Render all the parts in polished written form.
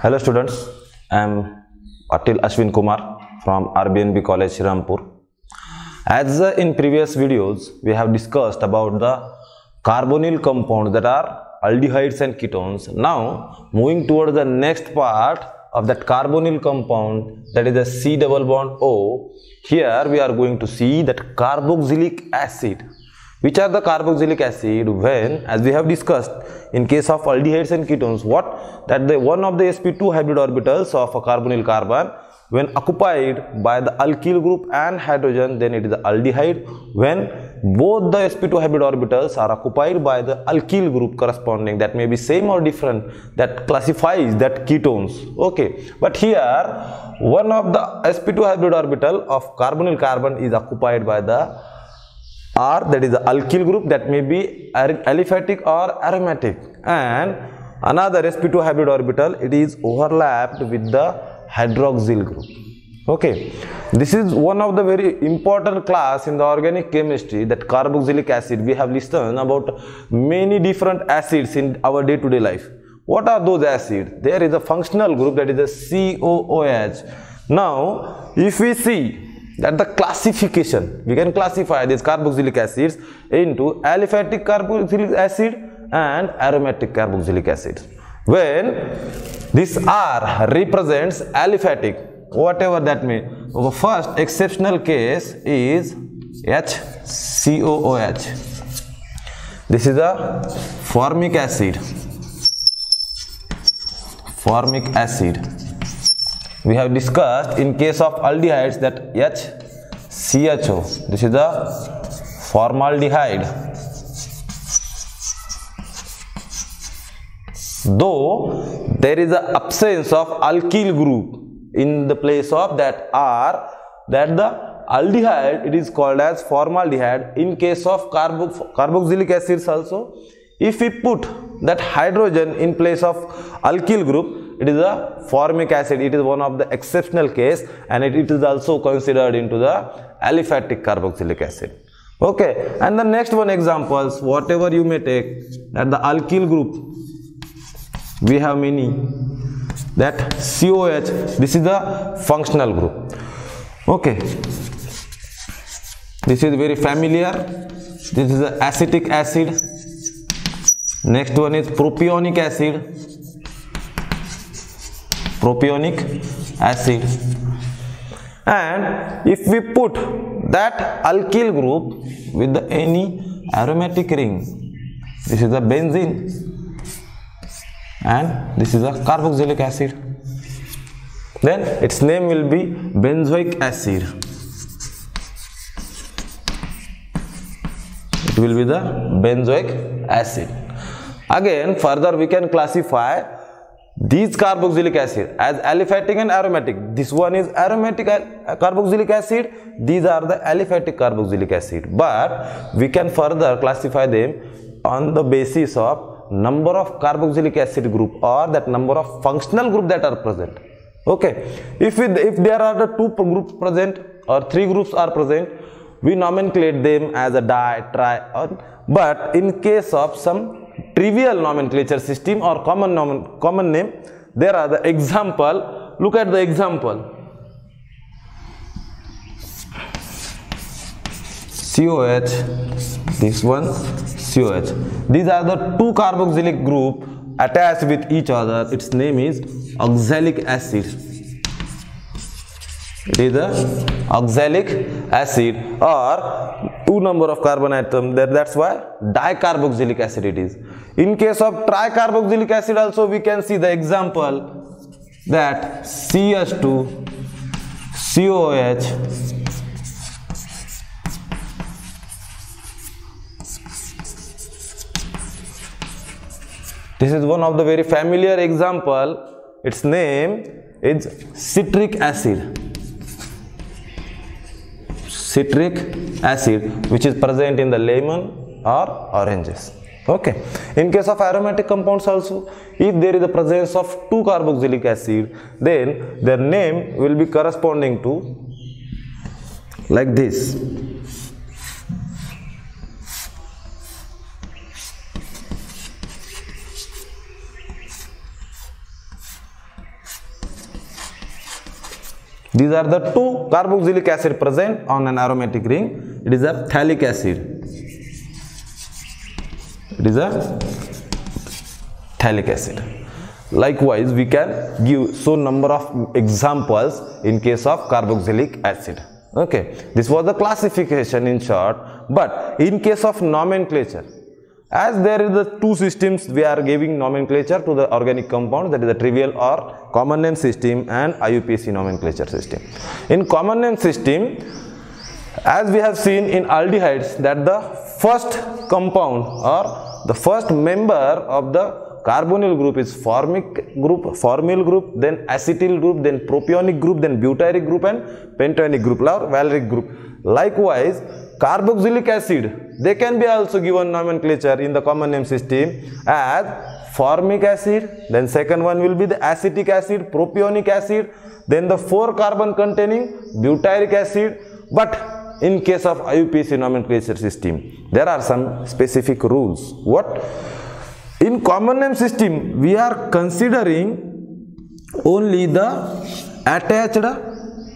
Hello students, I am Patil Ashwin Kumar from RBNB College Shrirampur. As in previous videos, we have discussed about the carbonyl compounds that are aldehydes and ketones. Now, moving towards the next part of that carbonyl compound, that is the C double bond O. Here we are going to see that carboxylic acid. Which are the carboxylic acid? When, as we have discussed in case of aldehydes and ketones, one of the sp2 hybrid orbitals of a carbonyl carbon, when occupied by the alkyl group and hydrogen, then it is the aldehyde. When both the sp2 hybrid orbitals are occupied by the alkyl group corresponding, that may be same or different, that classifies that ketones. Okay, but here one of the sp2 hybrid orbital of carbonyl carbon is occupied by the R, that is the alkyl group, that may be aliphatic or aromatic, and another sp2 hybrid orbital, it is overlapped with the hydroxyl group. Okay, this is one of the very important class in the organic chemistry, that carboxylic acid. We have listened about many different acids in our day-to-day life. What are those acids? There is a functional group, that is a COOH. Now, if we see that the classification, we can classify these carboxylic acids into aliphatic carboxylic acid and aromatic carboxylic acid. When this R represents aliphatic, whatever that may, our first exceptional case is HCOOH. This is a formic acid. Formic acid. We have discussed in case of aldehydes that HCHO, this is the formaldehyde. Though there is an absence of alkyl group in the place of that R, that the aldehyde, it is called as formaldehyde. In case of carboxylic acids also, if we put that hydrogen in place of alkyl group, it is a formic acid. It is one of the exceptional case, and it is also considered into the aliphatic carboxylic acid. Okay, and the next one examples, whatever you may take, at the alkyl group, we have many, that COH, this is the functional group. Okay, this is very familiar. This is the acetic acid. Next one is propionic acid. Propionic acid. And if we put that alkyl group with any aromatic ring, this is the benzene, and this is a carboxylic acid, then its name will be benzoic acid. It will be the benzoic acid. Again, further we can classify these carboxylic acid as aliphatic and aromatic. This one is aromatic carboxylic acid, these are the aliphatic carboxylic acid. But we can further classify them on the basis of number of carboxylic acid group or that number of functional group that are present. Okay, if there are the two groups present or three groups are present, we nomenclate them as a di, tri, or, but in case of some trivial nomenclature system or common name, there are the example. Look at the example. COH, this one COH. These are the two carboxylic group attached with each other. Its name is oxalic acid. It is a oxalic acid, or two number of carbon atom, that's why dicarboxylic acid it is. In case of tricarboxylic acid also, we can see the example, that CH2 COH, this is one of the very familiar example. Its name is citric acid. Citric acid, which is present in the lemon or oranges. Okay. In case of aromatic compounds also, if there is the presence of two carboxylic acid, then their name will be corresponding to like this. These are the two carboxylic acid present on an aromatic ring. It is a phthalic acid. It is a phthalic acid. Likewise, we can give so number of examples in case of carboxylic acid. Okay, this was the classification in short. But in case of nomenclature, as there is the two systems, we are giving nomenclature to the organic compound, that is the trivial or common name system and IUPAC nomenclature system. In common name system, as we have seen in aldehydes, that the first compound or the first member of the carbonyl group is formic group, formyl group, then acetyl group, then propionic group, then butyric group and pentoic group or valeric group. Likewise, carboxylic acid, they can be also given nomenclature in the common name system as formic acid, then second one will be the acetic acid, propionic acid, then the 4 carbon containing butyric acid. But in case of IUPAC nomenclature system, there are some specific rules. What? In common name system, we are considering only the attached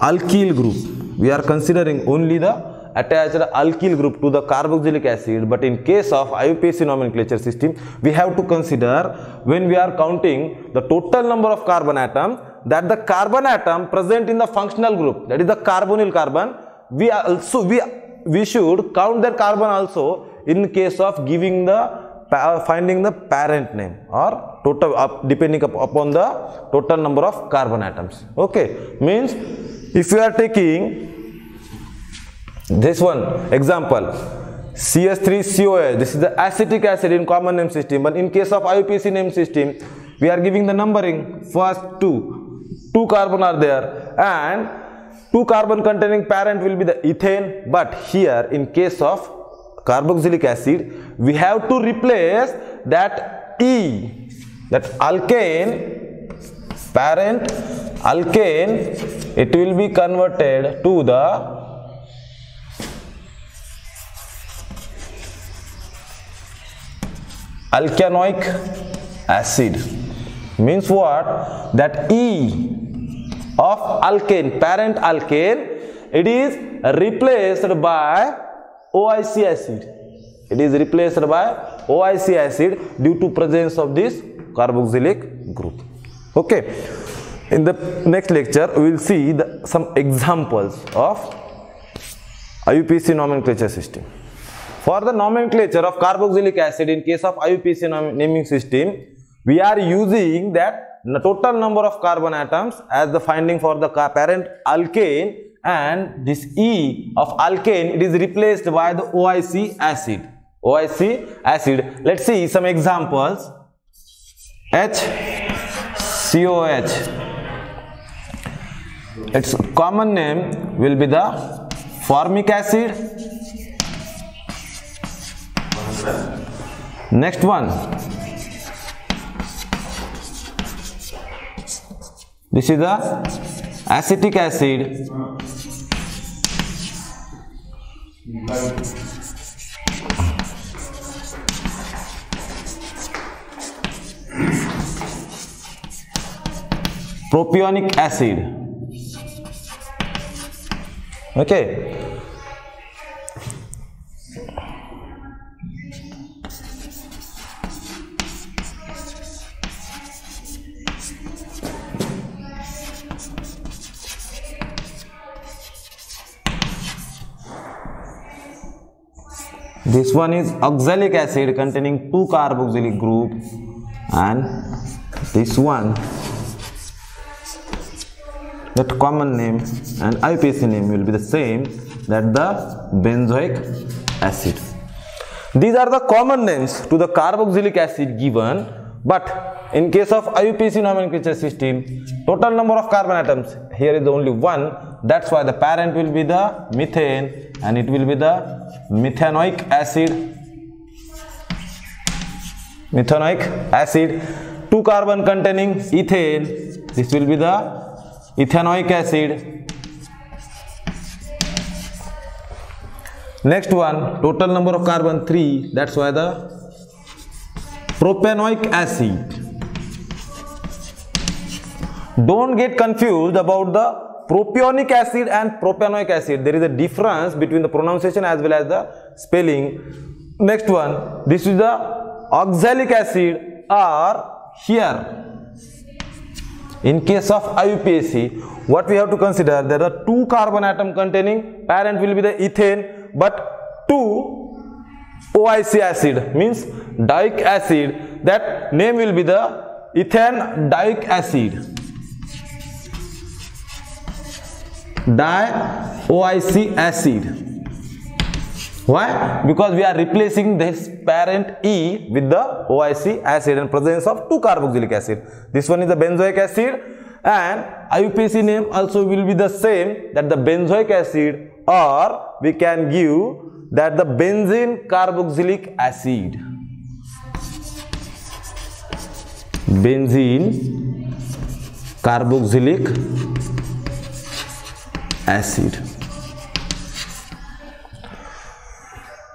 alkyl group. We are considering only the attached alkyl group to the carboxylic acid. But in case of IUPAC nomenclature system, we have to consider, when we are counting the total number of carbon atoms, that the carbon atom present in the functional group, that is the carbonyl carbon, we should count that carbon also in case of giving the finding the parent name or total depending upon the total number of carbon atoms. Okay, means if you are taking this one example, CH3COH, this is the acetic acid in common name system, but in case of IUPAC name system, we are giving the numbering. First two carbon are there and 2 carbon containing parent will be the ethane. But here in case of carboxylic acid, we have to replace that E, that alkane, parent alkane, it will be converted to the alkanoic acid. Means what? That E of alkane, parent alkane, it is replaced by OIC acid. It is replaced by OIC acid due to presence of this carboxylic group. Okay. In the next lecture, we will see some examples of IUPAC nomenclature system. For the nomenclature of carboxylic acid in case of IUPAC naming system, we are using that the total number of carbon atoms as the finding for the parent alkane, and this E of alkane, it is replaced by the OIC acid. OIC acid. Let's see some examples. HCOH. Its common name will be the formic acid. Next one. This is the acetic acid. Propionic acid. Okay. This one is oxalic acid containing 2 carboxylic group, and this one, that common name and IUPAC name will be the same, that the benzoic acid. These are the common names to the carboxylic acid given, but in case of IUPAC nomenclature system, total number of carbon atoms here is only 1. That's why the parent will be the methane and it will be the methanoic acid. Methanoic acid. 2 carbon containing ethane. This will be the ethanoic acid. Next one, total number of carbon 3. That's why the propanoic acid. Don't get confused about the propionic acid and propanoic acid. There is a difference between the pronunciation as well as the spelling. Next one, this is the oxalic acid, or here in case of IUPAC, what we have to consider, there are 2 carbon atom containing, parent will be the ethane, but 2 OIC acid means dioic acid, that name will be the ethane dioic acid, DiOIC acid. Why? Because we are replacing this parent E with the OIC acid and presence of 2 carboxylic acid. This one is the benzoic acid, and IUPAC name also will be the same, that the benzoic acid, or we can give that the benzene carboxylic acid. Benzene carboxylic acid.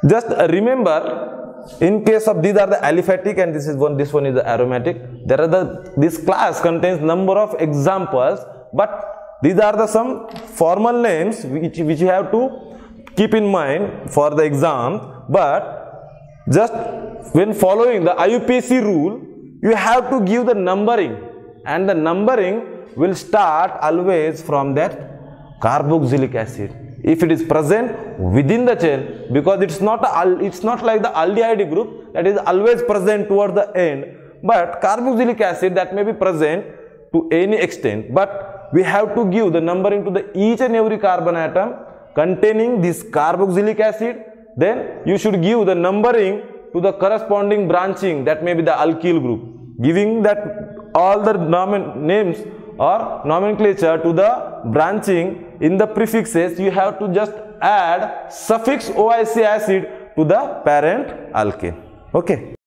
Just remember, in case of these are the aliphatic and this one is the aromatic. There are this class contains number of examples, but these are the some formal names which you have to keep in mind for the exam. But just when following the IUPAC rule, you have to give the numbering, and the numbering will start always from that carboxylic acid. If it is present within the chain, because it's not like the aldehyde group that is always present towards the end, but carboxylic acid that may be present to any extent, but we have to give the numbering to the each and every carbon atom containing this carboxylic acid. Then you should give the numbering to the corresponding branching, that may be the alkyl group, giving that all the names or nomenclature to the branching. In the prefixes, you have to just add suffix OIC acid to the parent alkane. Okay.